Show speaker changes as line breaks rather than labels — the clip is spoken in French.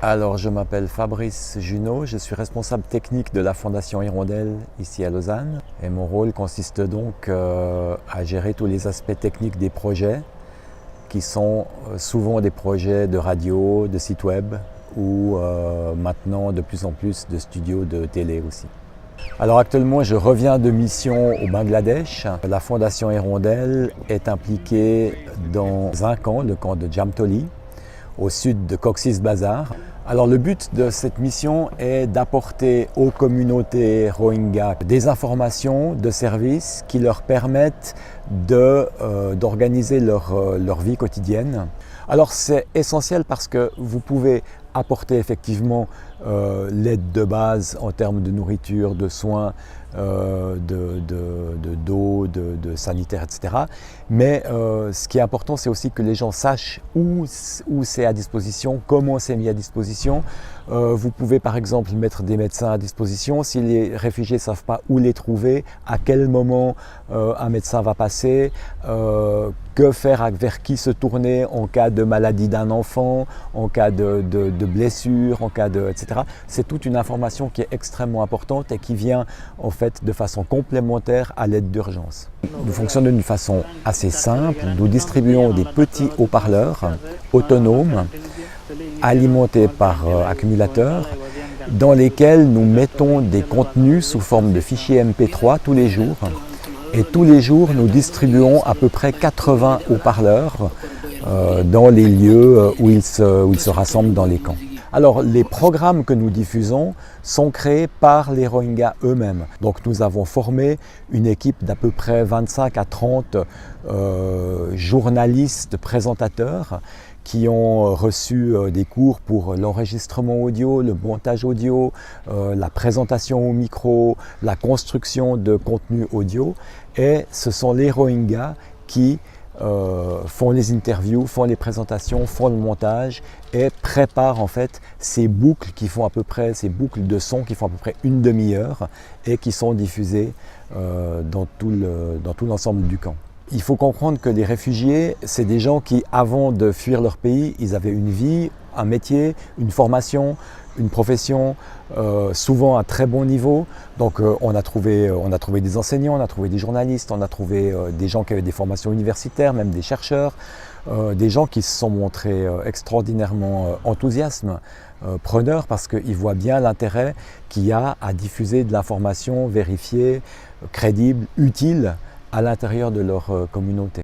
Alors, je m'appelle Fabrice Junot, je suis responsable technique de la Fondation Hirondelle ici à Lausanne. Et mon rôle consiste donc à gérer tous les aspects techniques des projets, qui sont souvent des projets de radio, de site web ou maintenant de plus en plus de studios de télé aussi. Alors actuellement, je reviens de mission au Bangladesh. La Fondation Hirondelle est impliquée dans un camp, le camp de Jamtoli, au sud de Cox's Bazar. Alors le but de cette mission est d'apporter aux communautés Rohingyas des informations de services qui leur permettent d'organiser leur vie quotidienne. Alors c'est essentiel parce que vous pouvez apporter effectivement l'aide de base en termes de nourriture, de soins, d'eau, de sanitaire, etc. Mais ce qui est important, c'est aussi que les gens sachent où c'est à disposition, comment c'est mis à disposition. Vous pouvez par exemple mettre des médecins à disposition. Si les réfugiés ne savent pas où les trouver, à quel moment un médecin va passer, que faire, vers qui se tourner en cas de maladie d'un enfant, en cas de blessure, en cas de, etc. C'est toute une information qui est extrêmement importante et qui vient en fait de façon complémentaire à l'aide d'urgence. Nous fonctionnons d'une façon assez simple. Nous distribuons des petits haut-parleurs autonomes alimentés par accumulateurs dans lesquels nous mettons des contenus sous forme de fichiers MP3 tous les jours. Et tous les jours, nous distribuons à peu près 80 haut-parleurs dans les lieux où ils se rassemblent dans les camps. Alors, les programmes que nous diffusons sont créés par les Rohingyas eux-mêmes. Donc, nous avons formé une équipe d'à peu près 25 à 30 journalistes, présentateurs qui ont reçu des cours pour l'enregistrement audio, le montage audio, la présentation au micro, la construction de contenu audio. Et ce sont les Rohingyas qui font les interviews, font les présentations, font le montage et préparent en fait ces boucles qui font à peu près, ces boucles de son qui font à peu près une demi-heure et qui sont diffusées dans tout l'ensemble du camp. Il faut comprendre que les réfugiés, c'est des gens qui, avant de fuir leur pays, ils avaient une vie, un métier, une formation, une profession, souvent à très bon niveau. Donc on a trouvé des enseignants, on a trouvé des journalistes, on a trouvé des gens qui avaient des formations universitaires, même des chercheurs, des gens qui se sont montrés extraordinairement enthousiastes, preneurs, parce qu'ils voient bien l'intérêt qu'il y a à diffuser de l'information vérifiée, crédible, utile à l'intérieur de leur communauté.